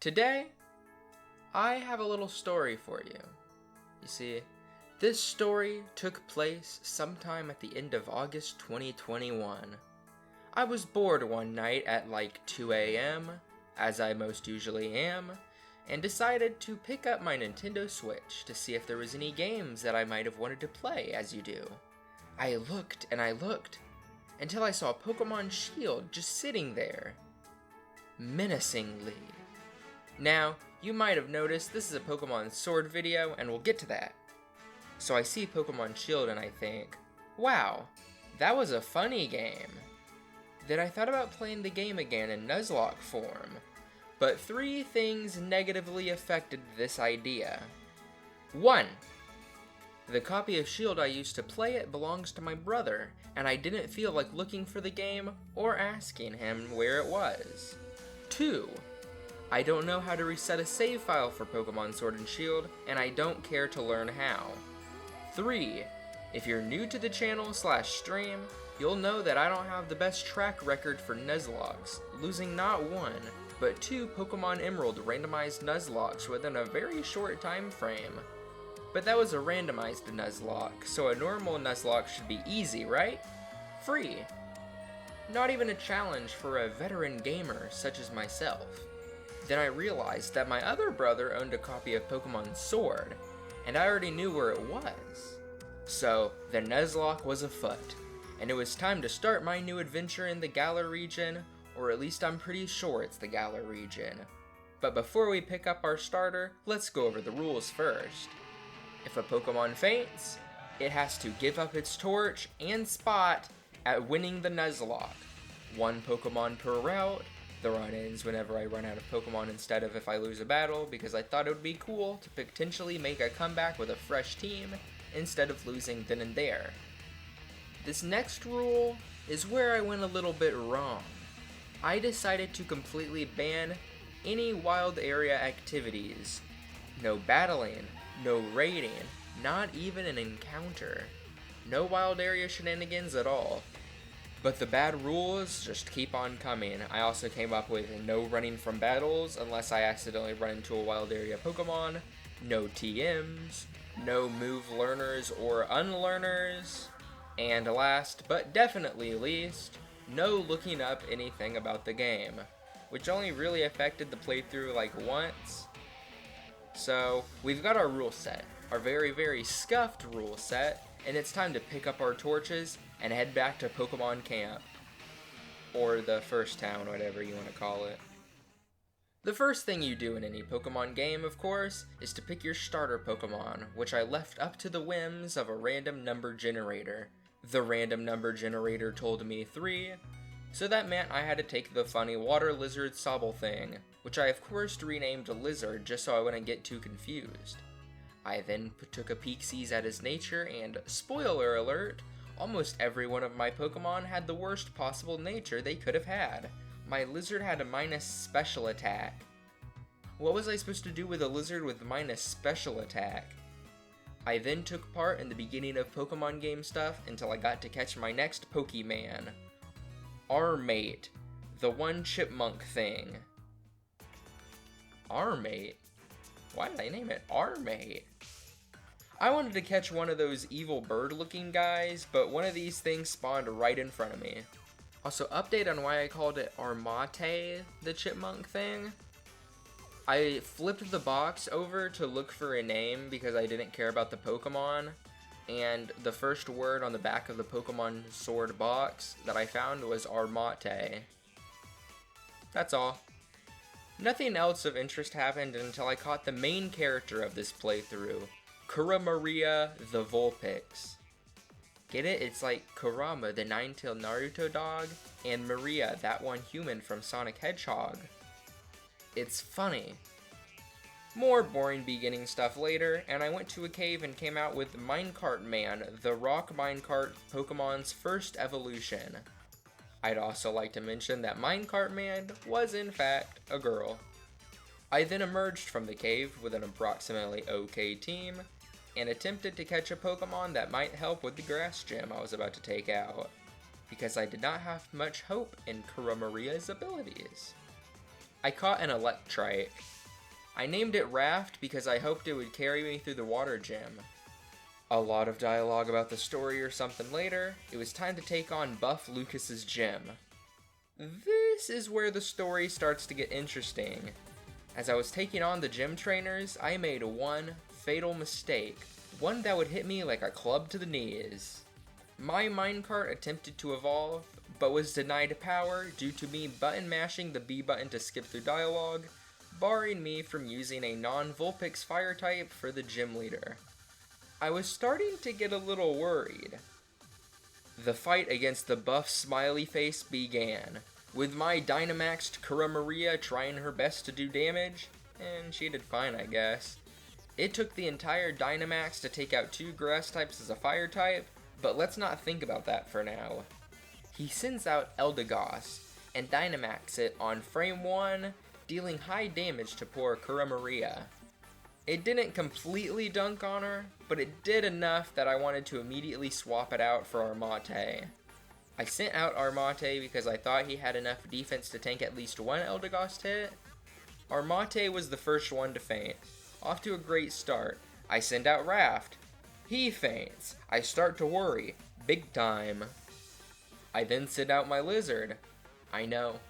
Today, I have a little story for you. You see, this story took place sometime at the end of August 2021. I was bored one night at like 2 a.m., as I most usually am, and decided to pick up my Nintendo Switch to see if there was any games that I might have wanted to play, as you do. I looked and I looked, until I saw Pokemon Shield just sitting there, menacingly. Now, you might have noticed this is a Pokemon Sword video, and we'll get to that. So I see Pokemon Shield and I think, wow, that was a funny game. Then I thought about playing the game again in Nuzlocke form, but 3 things negatively affected this idea. 1. The copy of Shield I used to play it belongs to my brother, and I didn't feel like looking for the game or asking him where it was. 2. I don't know how to reset a save file for Pokemon Sword and Shield, and I don't care to learn how. 3. If you're new to the channel/stream, you'll know that I don't have the best track record for Nuzlocks, losing not 1, but 2 Pokemon Emerald randomized Nuzlocks within a very short time frame. But that was a randomized Nuzlocke, so a normal Nuzlocke should be easy, right? Free. Not even a challenge for a veteran gamer such as myself. Then I realized that my other brother owned a copy of Pokemon Sword, and I already knew where it was. So, the Nuzlocke was afoot, and it was time to start my new adventure in the Galar region, or at least I'm pretty sure it's the Galar region. But before we pick up our starter, let's go over the rules first. If a Pokemon faints, it has to give up its torch and spot at winning the Nuzlocke. 1 Pokemon per route. The run ends whenever I run out of Pokemon instead of if I lose a battle, because I thought it would be cool to potentially make a comeback with a fresh team instead of losing then and there. This next rule is where I went a little bit wrong. I decided to completely ban any wild area activities. No battling, no raiding, not even an encounter. No wild area shenanigans at all. But the bad rules just keep on coming. I also came up with no running from battles unless I accidentally run into a wild area Pokemon, no TMs, no move learners or unlearners, and last but definitely least, no looking up anything about the game, which only really affected the playthrough like once. So, we've got our rule set, our very scuffed rule set, and it's time to pick up our torches and head back to Pokemon Camp. Or the first town, whatever you want to call it. The first thing you do in any Pokemon game, of course, is to pick your starter Pokemon, which I left up to the whims of a random number generator. The random number generator told me 3, so that meant I had to take the funny water lizard Sobble thing, which I of course renamed Lizard just so I wouldn't get too confused. I then took a peek-sees at his nature, and spoiler alert, almost every one of my Pokemon had the worst possible nature they could have had. My lizard had a minus special attack. What was I supposed to do with a lizard with minus special attack? I then took part in the beginning of Pokemon game stuff until I got to catch my next Pokemon. Armate, the one chipmunk thing. Armate? Why did I name it Armate? I wanted to catch one of those evil bird-looking guys, but one of these things spawned right in front of me. Also, update on why I called it Armate, the chipmunk thing. I flipped the box over to look for a name because I didn't care about the Pokemon, and the first word on the back of the Pokemon Sword box that I found was Armate. That's all. Nothing else of interest happened until I caught the main character of this playthrough, Kuramaria the Vulpix. Get it? It's like Kurama, the 9-tailed Naruto dog, and Maria, that one human from Sonic Hedgehog. It's funny. More boring beginning stuff later, and I went to a cave and came out with Minecart Man, the rock minecart Pokemon's first evolution. I'd also like to mention that Minecart Man was in fact a girl. I then emerged from the cave with an approximately okay team, and attempted to catch a Pokemon that might help with the grass gym I was about to take out, because I did not have much hope in Kuramaria's abilities. I caught an Electrike. I named it Raft because I hoped it would carry me through the water gym. A lot of dialogue about the story or something later, it was time to take on Buff Lucas's gym. This is where the story starts to get interesting. As I was taking on the gym trainers, I made one fatal mistake, one that would hit me like a club to the knees. My minecart attempted to evolve, but was denied power due to me button mashing the B button to skip through dialogue, barring me from using a non-Vulpix fire type for the gym leader. I was starting to get a little worried. The fight against the buff smiley face began, with my Dynamaxed Kura Maria trying her best to do damage, and she did fine, I guess. It took the entire Dynamax to take out 2 grass types as a fire type, but let's not think about that for now. He sends out Eldegoss, and Dynamax it on frame 1, dealing high damage to poor Kura Maria. It didn't completely dunk on her, but it did enough that I wanted to immediately swap it out for Armate. I sent out Armate because I thought he had enough defense to tank at least one Eldegoss hit. Armate was the first one to faint. Off to a great start. I send out Raft. He faints. I start to worry. Big time. I then send out my Lizard. I know.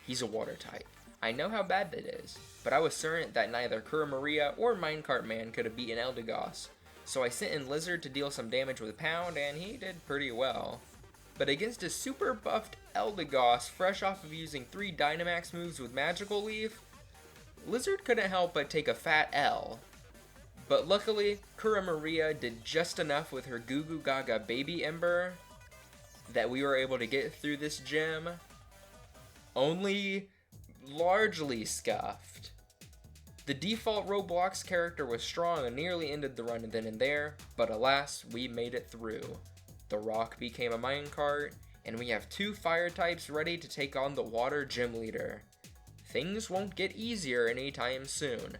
He's a water type. I know how bad that is, but I was certain that neither Kura Maria or Minecart Man could have beaten Eldegoss, so I sent in Lizard to deal some damage with Pound, and he did pretty well. But against a super buffed Eldegoss, fresh off of using 3 Dynamax moves with Magical Leaf, Lizard couldn't help but take a fat L. But luckily, Kura Maria did just enough with her Goo Goo Gaga Baby Ember that we were able to get through this gym, only largely scuffed. The default Roblox character was strong and nearly ended the run then and there, but alas, we made it through. The rock became a minecart, and we have 2 fire types ready to take on the water gym leader. Things won't get easier anytime soon.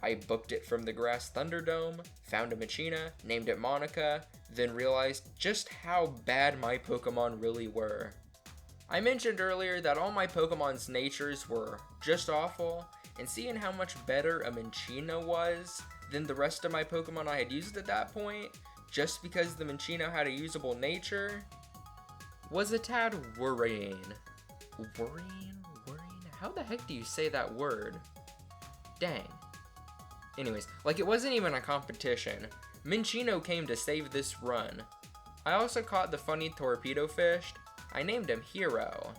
I booked it from the Grass Thunderdome, found a Machina, named it Monica, then realized just how bad my Pokemon really were. I mentioned earlier that all my Pokemon's natures were just awful, and seeing how much better a Minccino was than the rest of my Pokemon I had used at that point, just because the Minccino had a usable nature, was a tad worrying. Worrying? How the heck do you say that word? Dang. Anyways, like it wasn't even a competition. Minccino came to save this run. I also caught the funny torpedo fish. I named him Hero.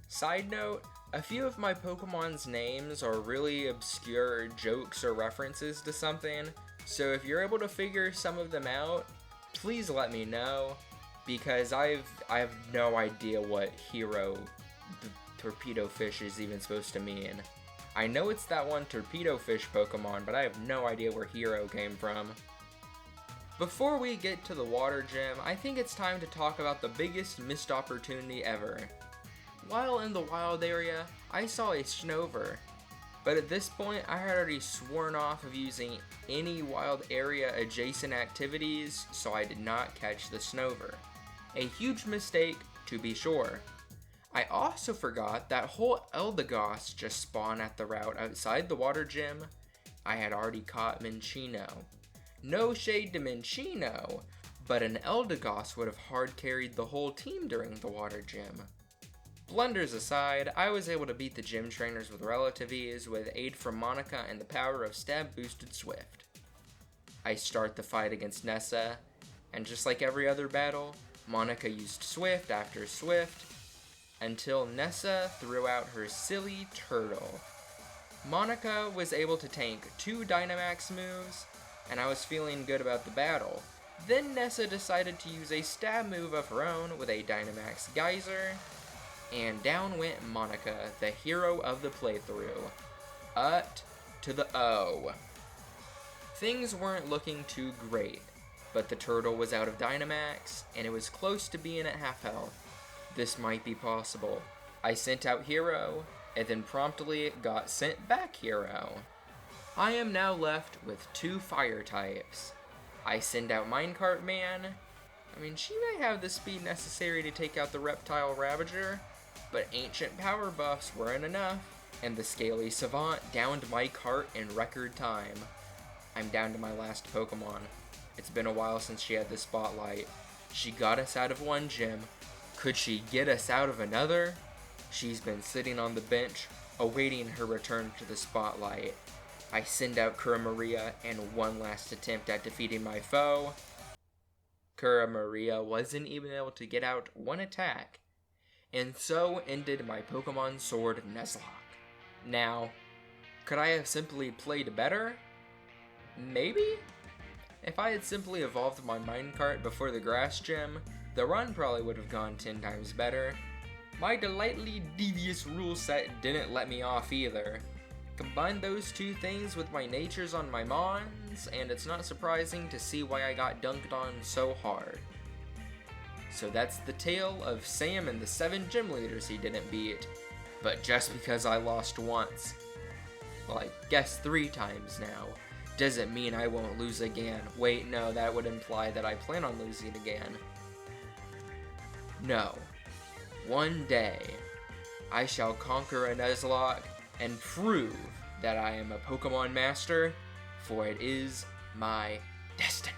Side note, a few of my Pokemon's names are really obscure jokes or references to something, so if you're able to figure some of them out, please let me know, because I have no idea what Hero the torpedo fish is even supposed to mean. I know it's that one torpedo fish Pokemon, but I have no idea where Hero came from. Before we get to the water gym, I think it's time to talk about the biggest missed opportunity ever. While in the wild area, I saw a Snover, but at this point I had already sworn off of using any wild area adjacent activities, so I did not catch the Snover. A huge mistake, to be sure. I also forgot that whole Eldegoss just spawned at the route outside the water gym. I had already caught Minccino. No shade to Minccino, but an Eldegoss would have hard carried the whole team during the water gym. Blunders aside, I was able to beat the gym trainers with relative ease with aid from Monica and the power of Stab Boosted Swift. I start the fight against Nessa, and just like every other battle, Monica used Swift after Swift, until Nessa threw out her silly turtle. Monica was able to tank 2 Dynamax moves, and I was feeling good about the battle. Then Nessa decided to use a stab move of her own with a Dynamax Geyser, and down went Monica, the hero of the playthrough. To the O. Things weren't looking too great, but the turtle was out of Dynamax, and it was close to being at half health. This might be possible. I sent out Hero, and then promptly got sent back Hero. I am now left with 2 fire types. I send out Minecart Man. I mean, she may have the speed necessary to take out the Reptile Ravager, But ancient power buffs weren't enough, and the scaly savant downed my cart in record time. I'm down to my last Pokemon. It's been a while since she had the spotlight. She got us out of one gym. Could she get us out of another? She's been sitting on the bench, awaiting her return to the spotlight. I send out Kura Maria and one last attempt at defeating my foe. Kura Maria wasn't even able to get out one attack. And so ended my Pokemon Sword Nuzlocke. Now, could I have simply played better? Maybe? If I had simply evolved my minecart before the grass gym, the run probably would have gone 10 times better. My delightfully devious rule set didn't let me off either. Combine those two things with my natures on my Mons, and it's not surprising to see why I got dunked on so hard. So that's the tale of Sam and the 7 gym leaders he didn't beat. But just because I lost once, well, I guess 3 times now, doesn't mean I won't lose again. Wait, no, that would imply that I plan on losing again. No. One day, I shall conquer a Nuzlocke and prove that I am a Pokemon master, for it is my destiny.